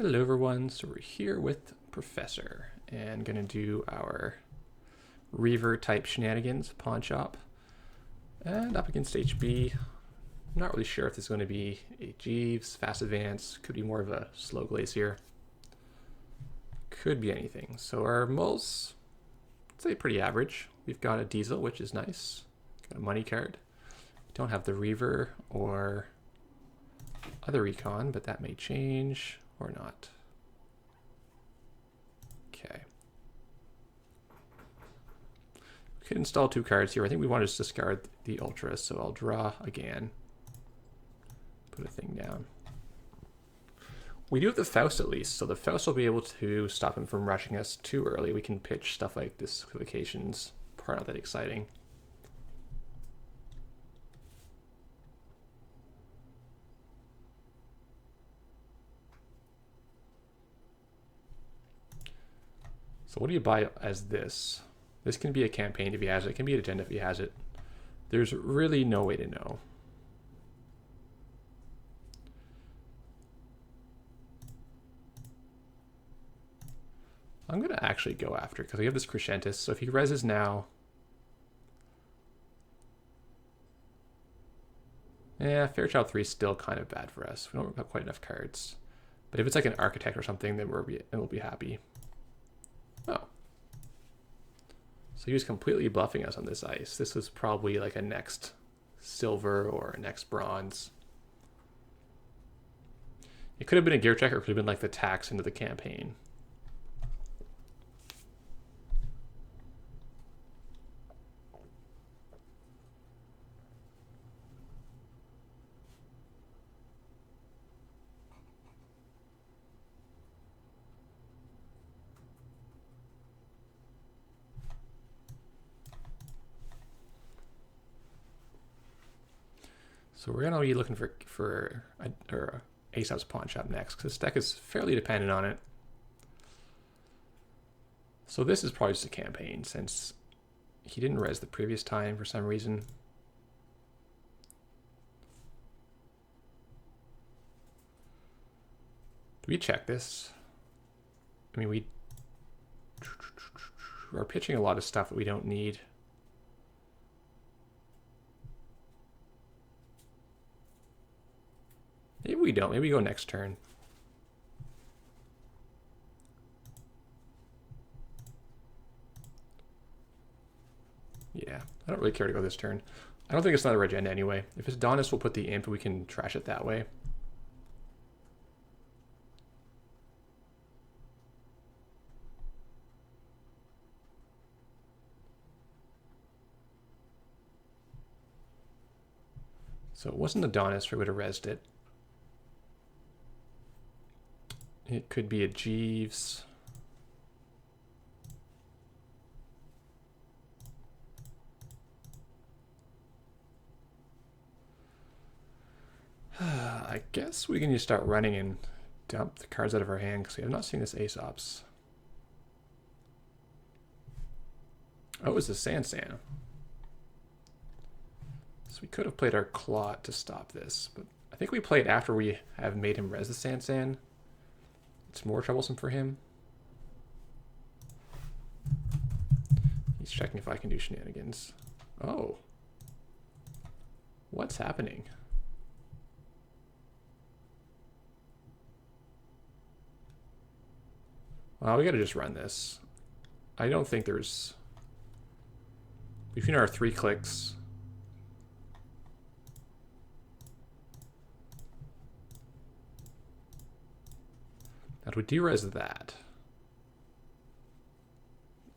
Hello everyone, so we're here with Professor and gonna do our Reaver type shenanigans, pawn shop, and up against HB. I'm not really sure if this is going to be a Jeeves, fast advance, could be more of a slow glacier, could be anything. So our mulls, I'd say pretty average. We've got a diesel, which is nice, got a money card. Don't have the Reaver or other recon, but that may change. Or not. Okay. We could install 2 cards here. I think we want to just discard the Ultra, so I'll draw again. Put a thing down. We do have the Faust at least, so the Faust will be able to stop him from rushing us too early. We can pitch stuff like disqualifications. Probably not that exciting. So what do you buy as this? This can be a campaign if he has it. It can be an agenda if he has it. There's really no way to know. I'm going to actually go after because we have this Crescentus. So if he reses now... Yeah, Fairchild 3 is still kind of bad for us. We don't have quite enough cards. But if it's like an Architect or something, then we'll be happy. Oh. So he was completely bluffing us on this ice. This was probably like a next silver or a next bronze. It could have been a gear check or it could have been like the tax into the campaign. So we're gonna be looking for Aesop's pawn shop next because this deck is fairly dependent on it. So this is probably just a campaign since he didn't res the previous time for some reason. Do we check this? I mean, we are pitching a lot of stuff that we don't need. Maybe we don't. Maybe we go next turn. Yeah, I don't really care to go this turn. I don't think it's another agenda anyway. If it's Adonis, we'll put the imp and we can trash it that way. So it wasn't Adonis, we would have rezzed it. It could be a Jeeves. I guess we can just start running and dump the cards out of our hand because we have not seen this Aesop's. Oh, it was the Sansan. So we could have played our Clot to stop this, but I think we played after we have made him res the Sansan. It's more troublesome for him. He's checking if I can do shenanigans. Oh. What's happening? Well, we gotta just run this. I don't think there's... Between our 3 clicks... Now, do we de-res that?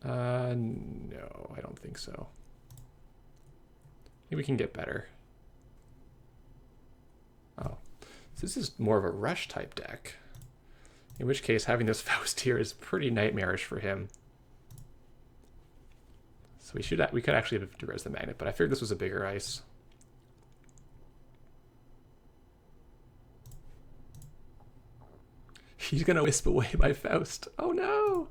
No, I don't think so. Maybe we can get better. Oh, so this is more of a rush type deck. In which case, having this Faust here is pretty nightmarish for him. So we could actually have de-res the Magnet, but I figured this was a bigger ice. He's gonna wisp away my Faust. Oh no!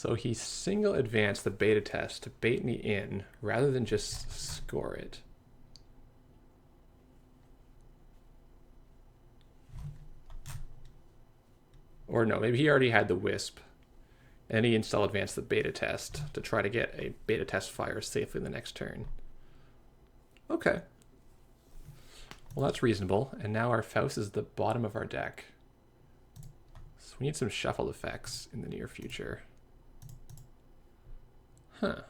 So he single advanced the beta test to bait me in rather than just score it. Or no, maybe he already had the Wisp and he install advanced the beta test to try to get a beta test fire safely the next turn. Okay. Well, that's reasonable. And now our Faust is the bottom of our deck. So we need some shuffle effects in the near future. Huh.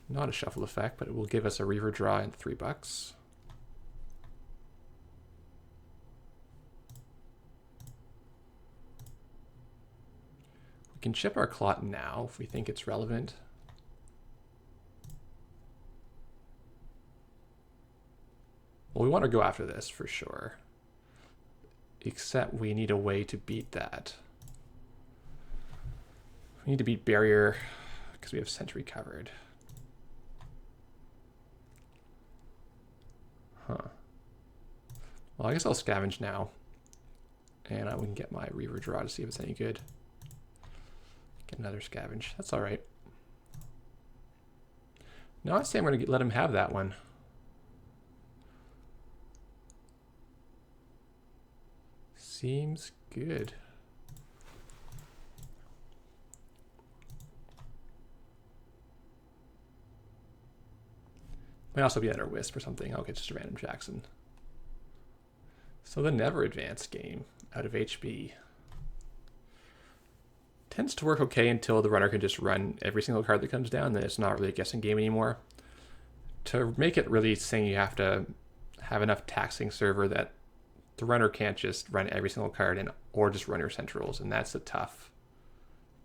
Not a shuffle effect, but it will give us a Reaver draw and $3. We can chip our Clot now if we think it's relevant. Well, we want to go after this for sure. Except we need a way to beat that. We need to beat Barrier because we have Sentry covered. Huh. Well, I guess I'll scavenge now. And I can get my Reaver draw to see if it's any good. Get another scavenge. That's all right. No, I say I'm going to let him have that one. Seems good. Might also be under Wisp or something. Okay, just a random Jackson. So the never advanced game out of HB tends to work okay until the runner can just run every single card that comes down. Then it's not really a guessing game anymore. To make it really saying you have to have enough taxing server that the runner can't just run every single card and or just run your centrals, and that's a tough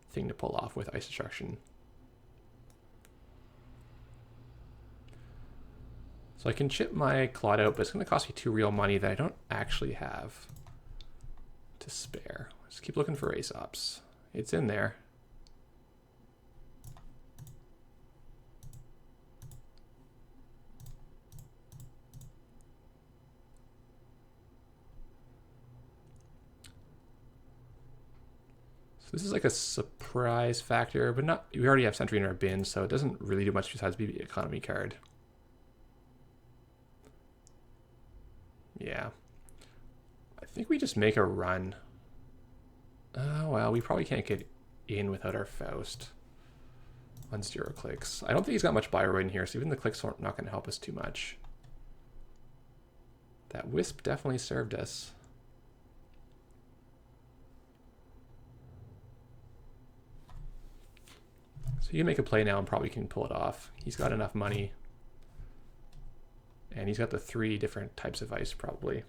thing to pull off with Ice Destruction. So I can chip my Clot out, but it's going to cost me 2 real money that I don't actually have to spare. Let's keep looking for Aesops. It's in there. So this is like a surprise factor, but not. We already have Sentry in our bin, so it doesn't really do much besides be the economy card. Yeah. I think we just make a run. Oh, well, we probably can't get in without our Faust on 0 clicks. I don't think he's got much Bioroid in here, so even the clicks are not going to help us too much. That Wisp definitely served us. So you can make a play now and probably can pull it off. He's got enough money. And he's got the 3 different types of ice, probably.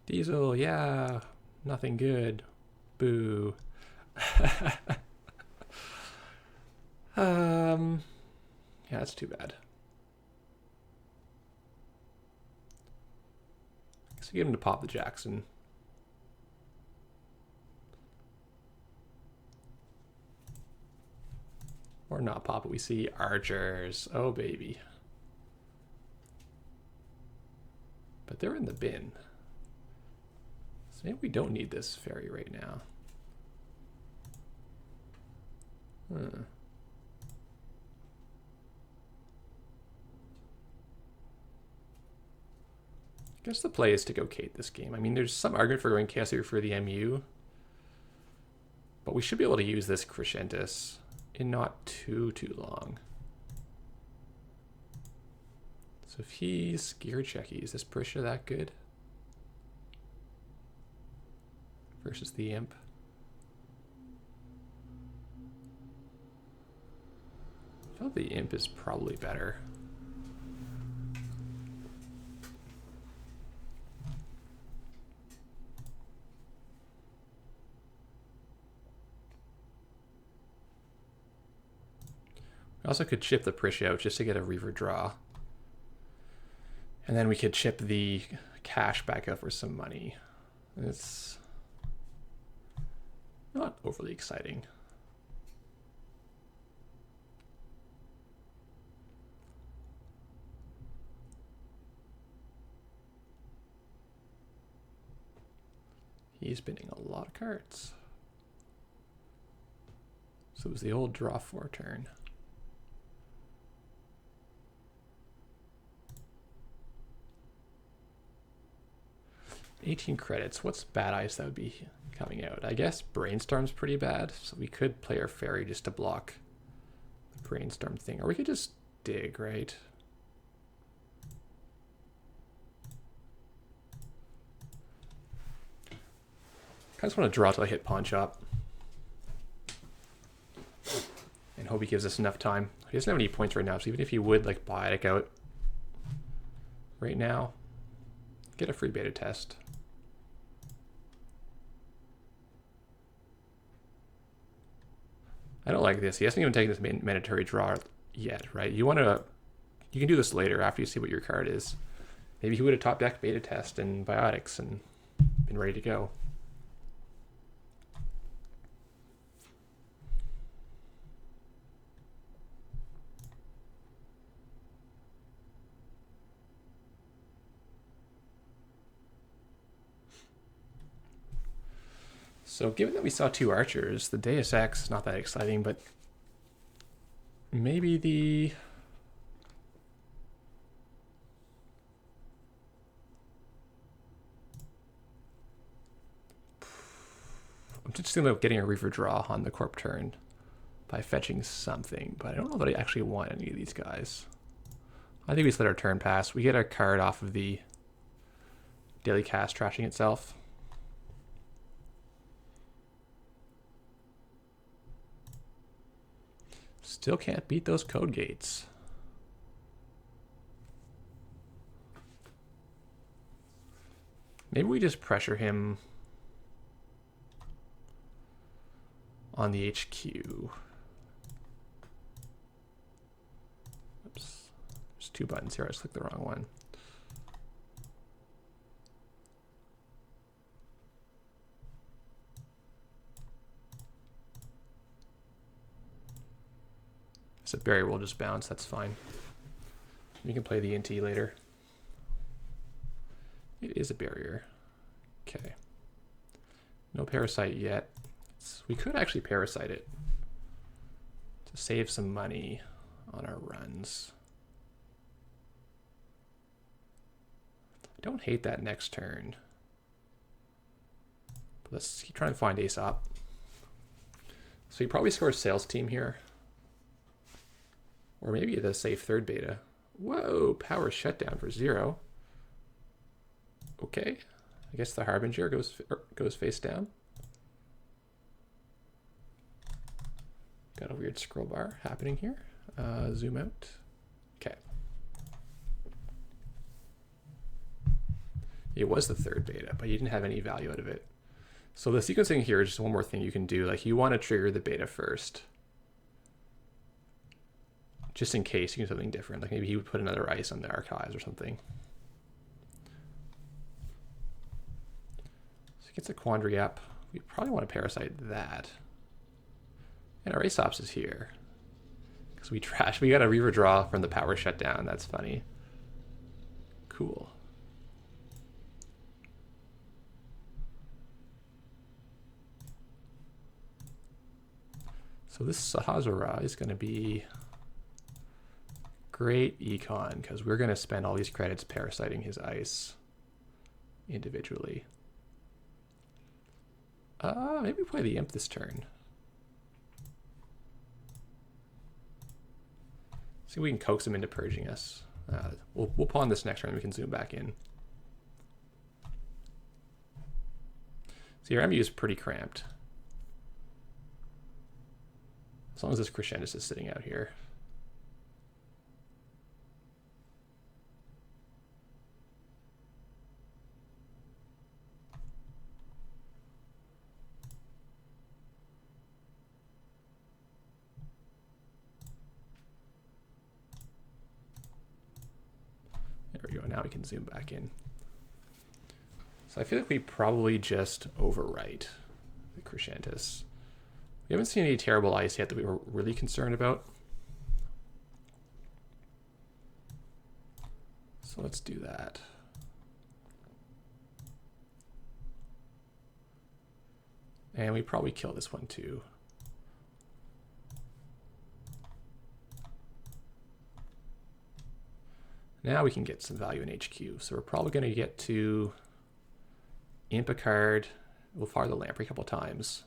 Diesel, yeah, nothing good. Boo. Yeah, that's too bad. So get him to pop the Jackson. Or not pop it. We see archers. Oh, baby. But they're in the bin. So maybe we don't need this fairy right now. I guess the play is to go Kate this game. I mean, there's some argument for going Chaos Eater for the MU. But we should be able to use this Crescentus in not too long. So if he's gear checky, is this Prisha that good? Versus the Imp. I feel like the Imp is probably better. We also could chip the Prisha out just to get a Reaver draw. And then we could chip the cash back out for some money. It's not overly exciting. He's spinning a lot of cards. So it was the old draw 4 turn. $18 credits. What's bad ice that would be coming out? I guess Brainstorm's pretty bad, so we could play our fairy just to block the Brainstorm thing. Or we could just dig, right? I just want to draw till I hit pawn shop. And hope he gives us enough time. He doesn't have any points right now, so even if he would like buy it out right now, get a free beta test. I don't like this. He hasn't even taken this mandatory draw yet, right? You can do this later after you see what your card is. Maybe he would have top decked beta test and biotics and been ready to go. So given that we saw 2 archers, the Deus Ex is not that exciting, but maybe the... I'm just thinking about getting a reaver draw on the corp turn by fetching something, but I don't know that I actually want any of these guys. I think we just let our turn pass. We get our card off of the daily cast trashing itself. Still can't beat those code gates. Maybe we just pressure him on the HQ. Oops. There's 2 buttons here. I just clicked the wrong one. So barrier will just bounce, that's fine. You can play the NT later. It is a barrier. Okay. No parasite yet. We could actually parasite it to save some money on our runs. I don't hate that next turn. But let's keep trying to find ace up. So he probably scores sales team here. Or maybe the safe third beta. Whoa, power shutdown for 0. Okay, I guess the Harbinger goes face down. Got a weird scroll bar happening here. Zoom out. Okay. It was the third beta, but you didn't have any value out of it. So the sequencing here is just one more thing you can do. Like you want to trigger the beta first. Just in case you can do something different. Like maybe he would put another ice on the archives or something. So he gets a quandary up. We probably want to parasite that. And our ace ops is here. Because we got a reaver draw from the power shutdown. That's funny. Cool. So this Sahazura is going to be great econ because we're going to spend all these credits parasiting his ice individually. Maybe play the imp this turn. See if we can coax him into purging us. We'll pawn this next turn. We can zoom back in. See, our MU is pretty cramped. As long as this Crescendus is sitting out here. There we go. Now we can zoom back in. So I feel like we probably just overwrite the Crescentus. We haven't seen any terrible ice yet that we were really concerned about. So let's do that. And we probably kill this one too. Now we can get some value in HQ. So we're probably going to get to imp a card. We'll fire the lamprey a couple times.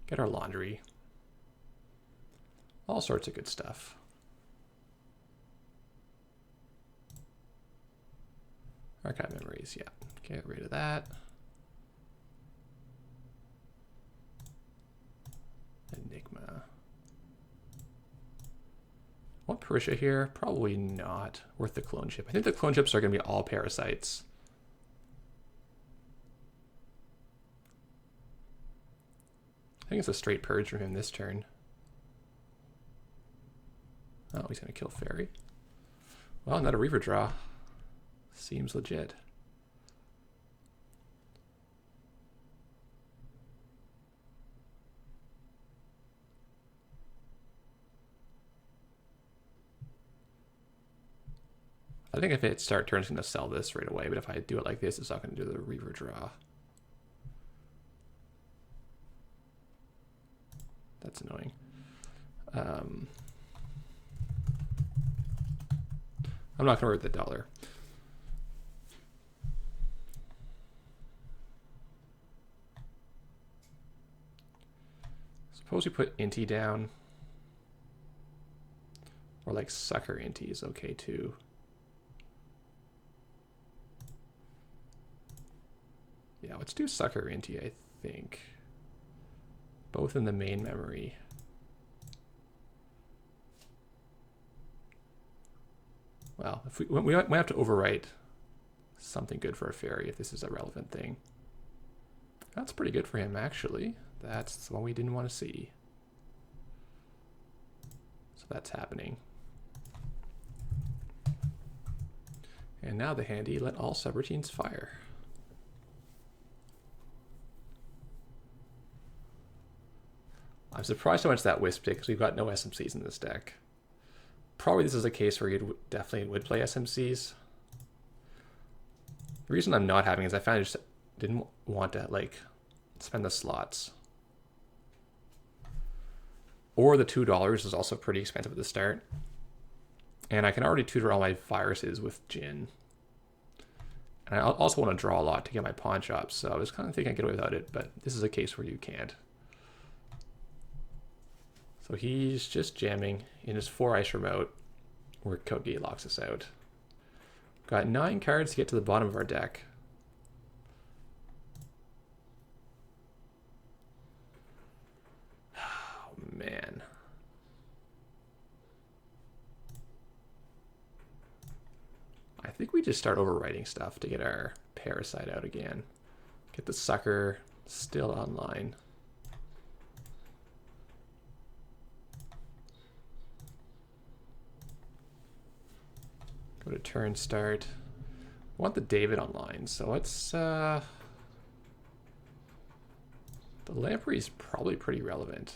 Get our laundry. All sorts of good stuff. Archive memories, yeah. Get rid of that. Enigma. Want Parisha here? Probably not worth the clone chip. I think the clone chips are going to be all parasites. I think it's a straight purge from him this turn. Oh, he's going to kill Fairy. Well, not a Reaver draw. Seems legit. I think if it start turn, it's going to sell this right away, but if I do it like this, it's not going to do the Reaver draw. That's annoying. I'm not going to work the dollar. Suppose we put Inti down. Or like Sucker Inti is okay too. Yeah, let's do Sucker Inti, I think. Both in the main memory. Well, if we might have to overwrite something good for a fairy if this is a relevant thing. That's pretty good for him, actually. That's the one we didn't want to see. So that's happening. And now the handy, let all subroutines fire. I'm surprised how much that Wisp did because we've got no SMCs in this deck. Probably this is a case where you definitely would play SMCs. The reason I'm not having is I found I just didn't want to like spend the slots. Or the $2 is also pretty expensive at the start. And I can already tutor all my viruses with Jin. And I also want to draw a lot to get my pawn shops, so I was kind of thinking I could get away without it, but this is a case where you can't. So he's just jamming in his 4 ice remote where Code Gate locks us out. Got 9 cards to get to the bottom of our deck. Oh, man. I think we just start overwriting stuff to get our parasite out again. Get the sucker still online. Go to turn start. I want the David online, so let's the lamprey is probably pretty relevant.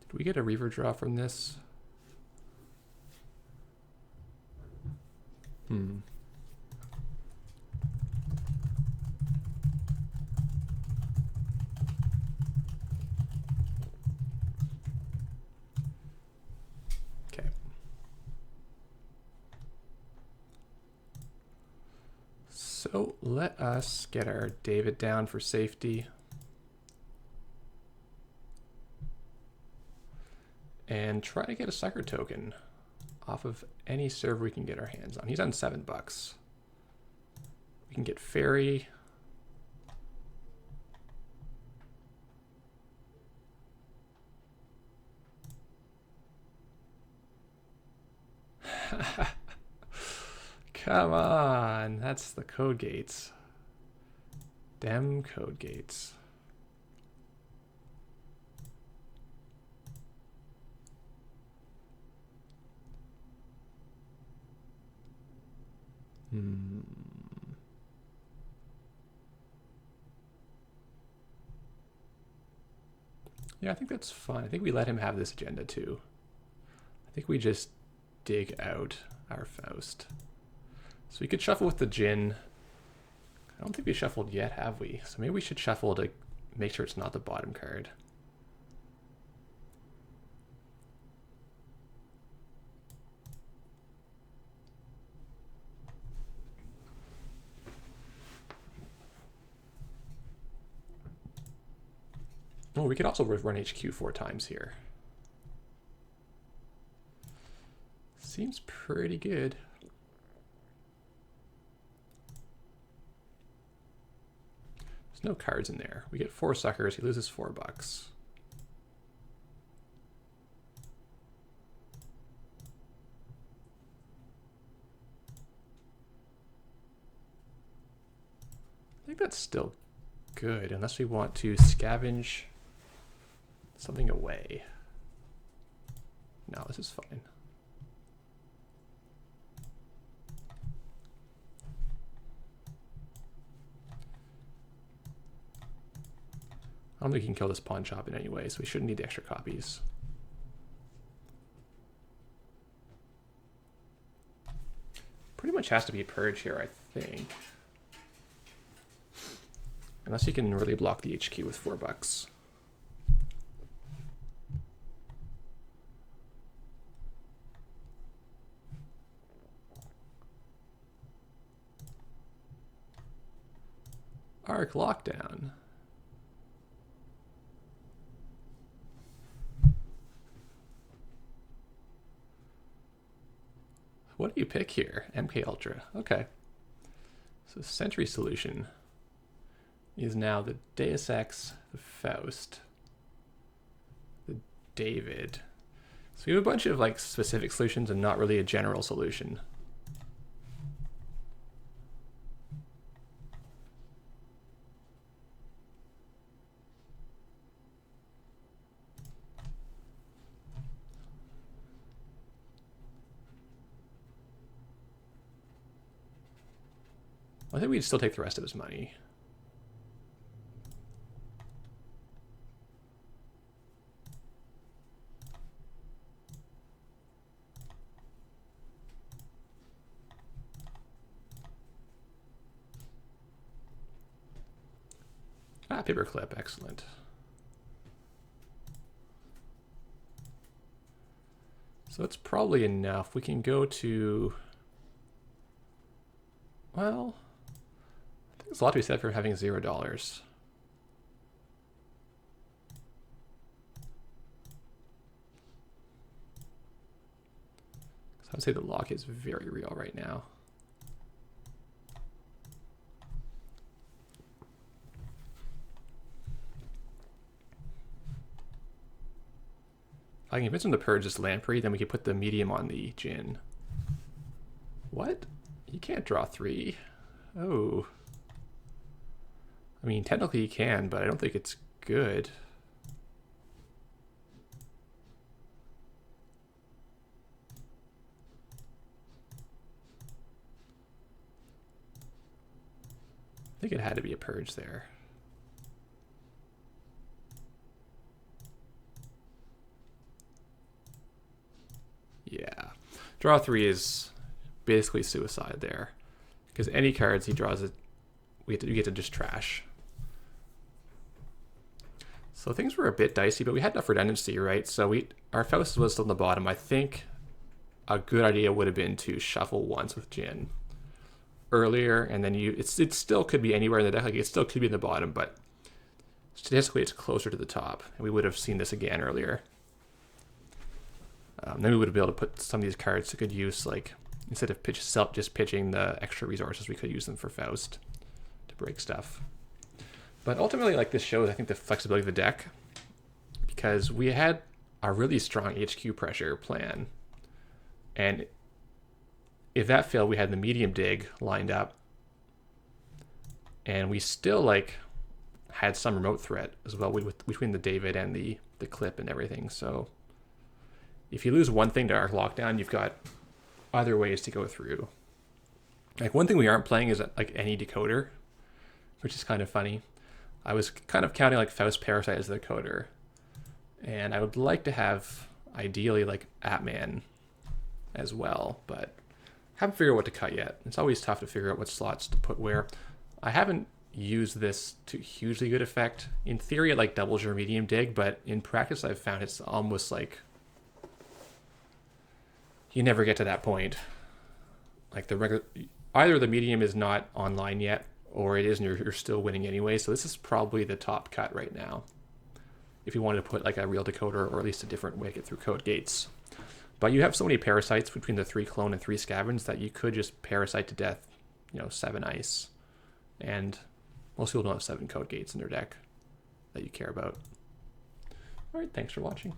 Did we get a Reaver draw from this? Okay. So let us get our David down for safety. And try to get a sucker token off of any server we can get our hands on. He's on $7. We can get Fairy. Come on, that's the code gates. Dem code gates. Yeah, I think that's fine. I think we let him have this agenda too. I think we just dig out our Faust. So we could shuffle with the Djinn. I don't think we shuffled yet, have we? So maybe we should shuffle to make sure it's not the bottom card. Oh, we could also run HQ 4 times here. Seems pretty good. There's no cards in there. We get 4 suckers. He loses $4. I think that's still good, unless we want to scavenge something away. No, this is fine. I don't think we can kill this pawn shop in any way, so we shouldn't need the extra copies. Pretty much has to be a purge here, I think. Unless you can really block the HQ with $4. Arc lockdown. What do you pick here? MK Ultra. Okay. So Sentry solution is now the Deus Ex, the Faust, the David. So we have a bunch of like specific solutions and not really a general solution. I think we'd still take the rest of his money. Ah, paperclip, excellent. So that's probably enough. We can go to, well, I think there's a lot to be said for having $0. Because I would say the lock is very real right now. If I can convince him to purge this Lamprey, then we can put the medium on the Djinn. What? You can't draw 3. Oh. I mean, technically you can, but I don't think it's good. I think it had to be a purge there. Yeah. Draw 3 is basically suicide there. Because any cards he draws, we get to just trash. So things were a bit dicey, but we had enough redundancy, right? So our Faust was still on the bottom. I think a good idea would have been to shuffle once with Djinn earlier, and then it still could be anywhere in the deck. Like it still could be in the bottom, but statistically it's closer to the top, and we would have seen this again earlier. Then we would have been able to put some of these cards to good use, like instead of just pitching the extra resources, we could use them for Faust to break stuff. But ultimately, like this shows, I think, the flexibility of the deck, because we had a really strong HQ pressure plan, and if that failed, we had the medium dig lined up, and we still like had some remote threat as well between the David and the clip and everything. So if you lose one thing to Arc Lockdown, you've got other ways to go through. Like one thing we aren't playing is like any decoder, which is kind of funny. I was kind of counting like Faust Parasite as the decoder, and I would like to have ideally like Atman as well, but haven't figured out what to cut yet. It's always tough to figure out what slots to put where. I haven't used this to hugely good effect. In theory, it like doubles your medium dig, but in practice, I've found it's almost like you never get to that point. Like the regular, either the medium is not online yet, or it is, and you're still winning anyway. So this is probably the top cut right now, if you wanted to put like a real decoder or at least a different way to get through code gates. But you have so many parasites between the 3 clone and 3 scavenge that you could just parasite to death, 7 ice. And most people don't have 7 code gates in their deck that you care about. All right, thanks for watching.